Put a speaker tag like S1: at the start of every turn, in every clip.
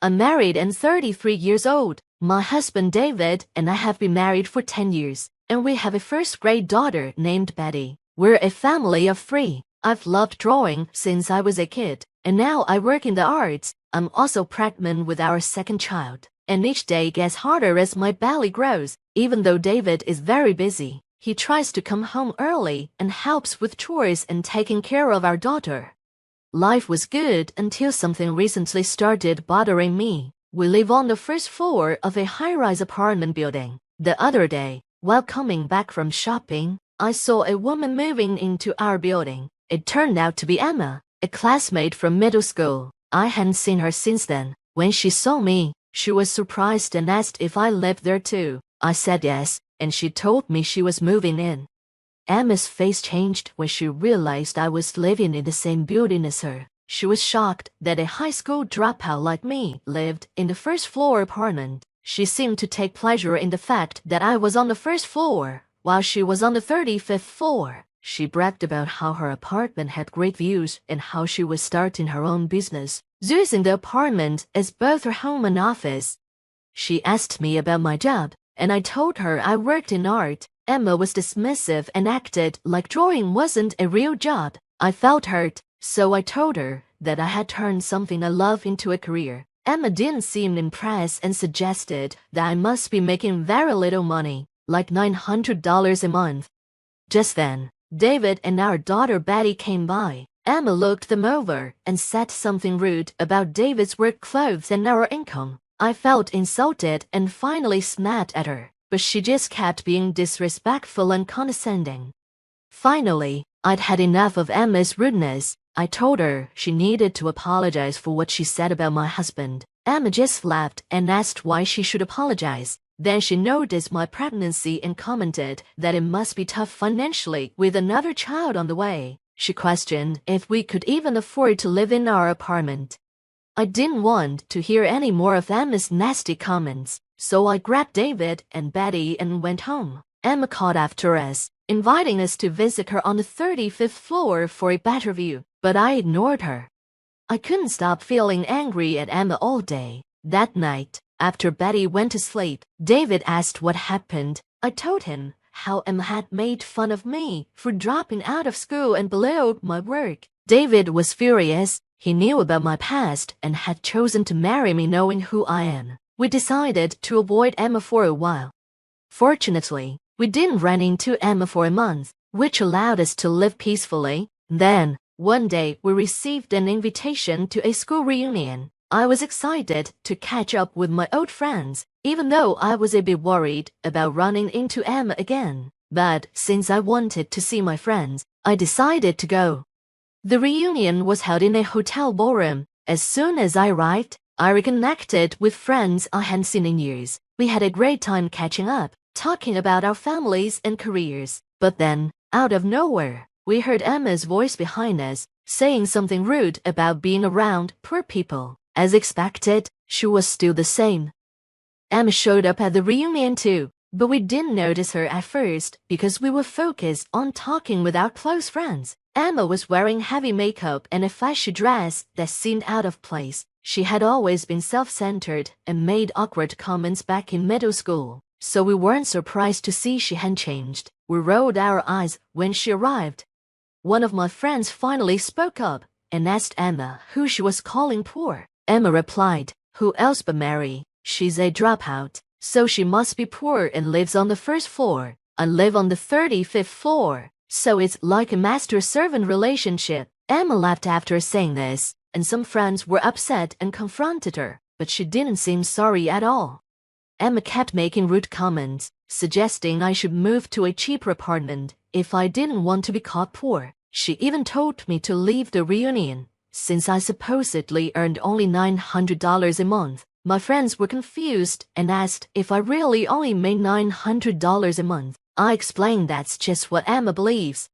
S1: I'm married and 33 years old. My husband David and I have been married for 10 years, and we have a first-grade daughter named Betty. We're a family of 3. I've loved drawing since I was a kid, and now I work in the arts. I'm also pregnant with our second child, and each day gets harder as my belly grows. Even though David is very busy, he tries to come home early and helps with chores and taking care of our daughter. Life was good until something recently started bothering me. We live on the first floor of a high-rise apartment building. The other day, while coming back from shopping, I saw a woman moving into our building. It turned out to be Emma, a classmate from middle school. I hadn't seen her since then. When she saw me, she was surprised and asked if I lived there too. I said yes, and she told me she was moving in. Emma's face changed when she realized I was living in the same building as her. She was shocked that a high school dropout like me lived in the first-floor apartment. She seemed to take pleasure in the fact that I was on the first floor, while she was on the 35th floor. She bragged about how her apartment had great views and how she was starting her own business, using the apartment as both her home and office. She asked me about my job, and I told her I worked in art. Emma was dismissive and acted like drawing wasn't a real job. I felt hurt, so I told her that I had turned something I love into a career. Emma didn't seem impressed and suggested that I must be making very little money, like $900 a month. Just then, David and our daughter Betty came by. Emma looked them over and said something rude about David's work clothes and our income. I felt insulted and finally snapped at her, but she just kept being disrespectful and condescending. Finally, I'd had enough of Emma's rudeness. I told her she needed to apologize for what she said about my husband. Emma just laughed and asked why she should apologize. Then she noticed my pregnancy and commented that it must be tough financially with another child on the way. She questioned if we could even afford to live in our apartment. I didn't want to hear any more of Emma's nasty comments, so I grabbed David and Betty and went home. Emma called after us, inviting us to visit her on the 35th floor for a better view, but I ignored her. I couldn't stop feeling angry at Emma all day. That night, after Betty went to sleep, David asked what happened. I told him how Emma had made fun of me for dropping out of school and belittled my work. David was furious. He knew about my past and had chosen to marry me knowing who I am. We decided to avoid Emma for a while. Fortunately, we didn't run into Emma for a month, which allowed us to live peacefully. Then, one day we received an invitation to a school reunion. I was excited to catch up with my old friends, even though I was a bit worried about running into Emma again. But since I wanted to see my friends, I decided to go. The reunion was held in a hotel ballroom. As soon as I arrived, I reconnected with friends I hadn't seen in years. We had a great time catching up, talking about our families and careers. But then, out of nowhere, we heard Emma's voice behind us, saying something rude about being around poor people. As expected, she was still the same. Emma showed up at the reunion too, but we didn't notice her at first because we were focused on talking with our close friends. Emma was wearing heavy makeup and a flashy dress that seemed out of place. She had always been self-centered and made awkward comments back in middle school, so we weren't surprised to see she hadn't changed. We rolled our eyes when she arrived. One of my friends finally spoke up and asked Emma who she was calling poor. Emma replied, "Who else but Mary? She's a dropout, so she must be poor and lives on the first floor. I live on the 35th floor, so it's like a master-servant relationship." Emma laughed after saying this, and some friends were upset and confronted her, but she didn't seem sorry at all. Emma kept making rude comments, suggesting I should move to a cheaper apartment if I didn't want to be caught poor. She even told me to leave the reunion, since I supposedly earned only $900 a month. My friends were confused and asked if I really only made $900 a month. I explained that's just what Emma believes.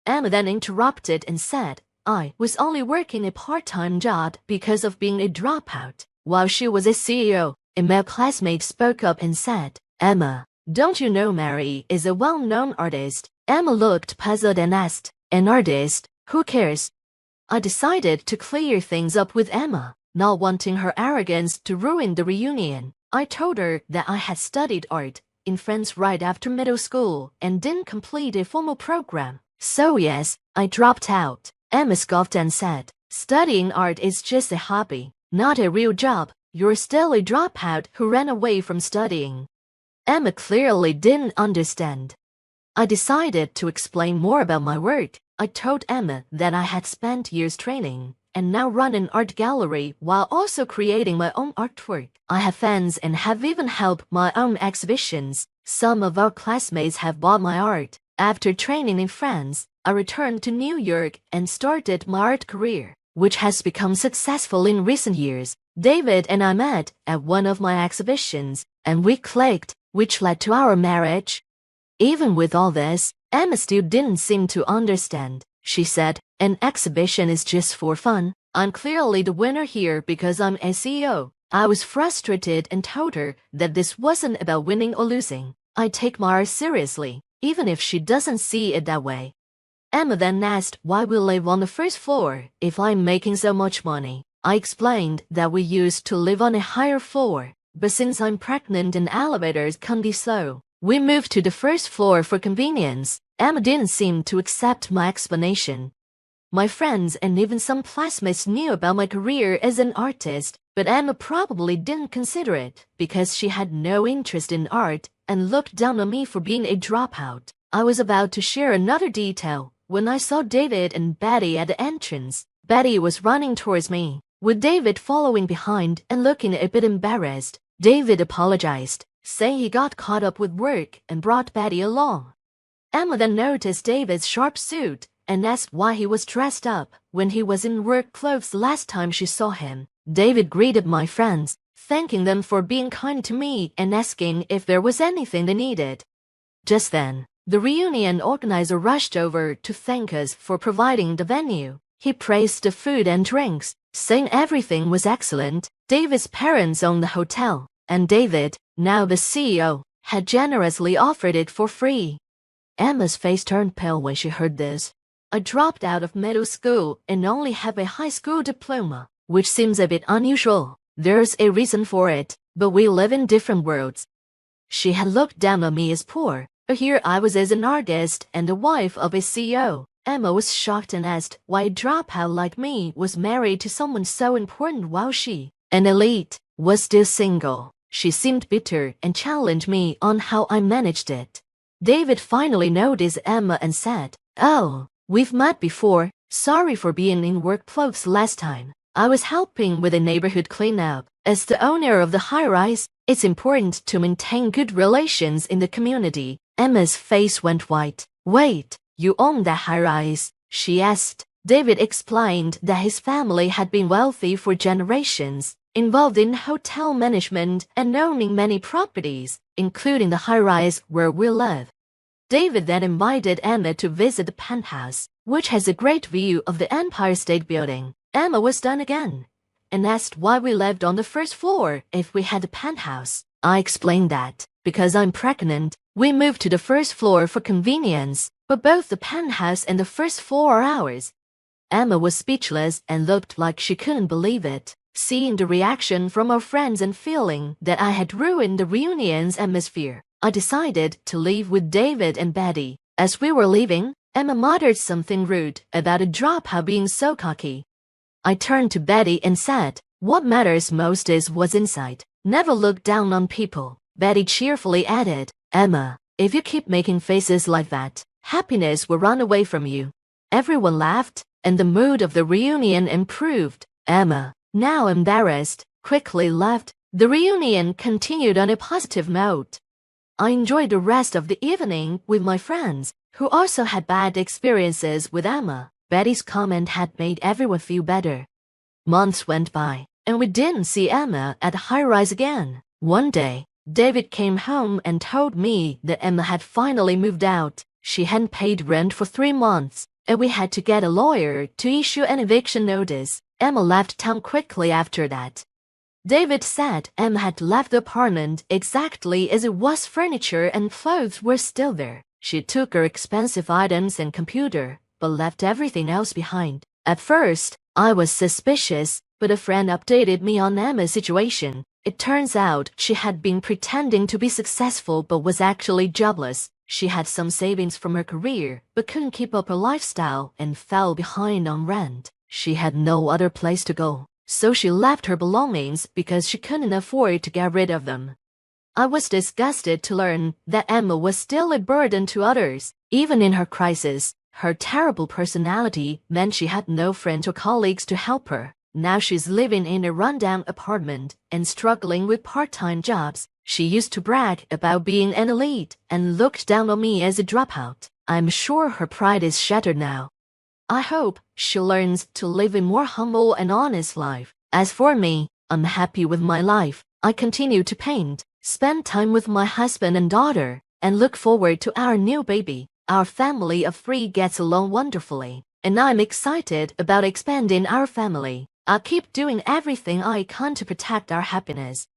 S1: Emma then interrupted and said I was only working a part-time job because of being a dropout. While she was a CEO, a male classmate spoke up and said, "Emma, don't you know Mary is a well-known artist?" Emma looked puzzled and asked, "An artist? Who cares?" I decided to clear things up with Emma. not wanting her arrogance to ruin the reunion. I told her that I had studied art in France right after middle school and didn't complete a formal program. So yes, I dropped out. Emma scoffed and said, "Studying art is just a hobby, not a real job. You're still a dropout who ran away from studying." Emma clearly didn't understand. I decided to explain more about my work. I told Emma that I had spent years training and now run an art gallery while also creating my own artwork. I have fans and have even held my own exhibitions. Some of our classmates have bought my art. After training in France, I returned to New York and started my art career, which has become successful in recent years. David and I met at one of my exhibitions, and we clicked, which led to our marriage. Even with all this, Emma still didn't seem to understand. She said, "An exhibition is just for fun. I'm clearly the winner here because I'm a CEO." I was frustrated and told her that this wasn't about winning or losing. I take my art seriously, even if she doesn't see it that way. Emma then asked why we live on the first floor if I'm making so much money. I explained that we used to live on a higher floor, but since I'm pregnant and elevators can't be slow, we moved to the first floor for convenience. Emma didn't seem to accept my explanation. My friends and even some classmates knew about my career as an artist, but Emma probably didn't consider it because she had no interest in art and looked down on me for being a dropout. I was about to share another detail when I saw David and Betty at the entrance. Betty was running towards me, with David following behind and looking a bit embarrassed. David apologized, saying he got caught up with work and brought Betty along. Emma then noticed David's sharp suit and asked why he was dressed up when he was in work clothes last time she saw him. David greeted my friends, thanking them for being kind to me and asking if there was anything they needed. Just then, the reunion organizer rushed over to thank us for providing the venue. He praised the food and drinks, saying everything was excellent. David's parents owned the hotel, and David, now the CEO, had generously offered it for free. Emma's face turned pale when she heard this. I dropped out of middle school and only have a high school diploma, which seems a bit unusual. There's a reason for it, but we live in different worlds. She had looked down on me as poor, but here I was as an artist and the wife of a CEO. Emma was shocked and asked why a dropout like me was married to someone so important while she, an elite, was still single. She seemed bitter and challenged me on how I managed it. David finally noticed Emma and said, "Oh, we've met before. Sorry for being in work clothes last time. I was helping with a neighborhood cleanup. As the owner of the high-rise, it's important to maintain good relations in the community." Emma's face went white. "Wait, you own that high-rise?" she asked. David explained that his family had been wealthy for generations, involved in hotel management and owning many properties, including the high-rise where we live. David then invited Emma to visit the penthouse, which has a great view of the Empire State Building. Emma was stunned again and asked why we lived on the first floor if we had a penthouse. I explained that, because I'm pregnant, we moved to the first floor for convenience, but both the penthouse and the first floor are ours. Emma was speechless and looked like she couldn't believe it, seeing the reaction from our friends and feeling that I had ruined the reunion's atmosphere. I decided to leave with David and Betty. As we were leaving, Emma muttered something rude about a dropout being so cocky. I turned to Betty and said, "What matters most is what's inside. Never look down on people." Betty cheerfully added, "Emma, if you keep making faces like that, happiness will run away from you." Everyone laughed, and the mood of the reunion improved. Emma, now embarrassed, quickly left. The reunion continued on a positive note. I enjoyed the rest of the evening with my friends, who also had bad experiences with Emma. Betty's comment had made everyone feel better. Months went by, and we didn't see Emma at the high-rise again. One day, David came home and told me that Emma had finally moved out. She hadn't paid rent for 3 months, and we had to get a lawyer to issue an eviction notice. Emma left town quickly after that. David said Emma had left the apartment exactly as it was. Furniture and clothes were still there. She took her expensive items and computer, but left everything else behind. At first, I was suspicious, But a friend updated me on Emma's situation. It turns out she had been pretending to be successful but was actually jobless. She had some savings from her career, but couldn't keep up her lifestyle and fell behind on rent. She had no other place to go, so she left her belongings because she couldn't afford to get rid of them. I was disgusted to learn that Emma was still a burden to others. Even in her crisis, her terrible personality meant she had no friends or colleagues to help her. Now she's living in a rundown apartment and struggling with part-time jobs. She used to brag about being an elite and looked down on me as a dropout. I'm sure her pride is shattered now. I hope she learns to live a more humble and honest life. As for me, I'm happy with my life. I continue to paint, spend time with my husband and daughter, and look forward to our new baby. Our family of 3 gets along wonderfully, and I'm excited about expanding our family. I'll keep doing everything I can to protect our happiness.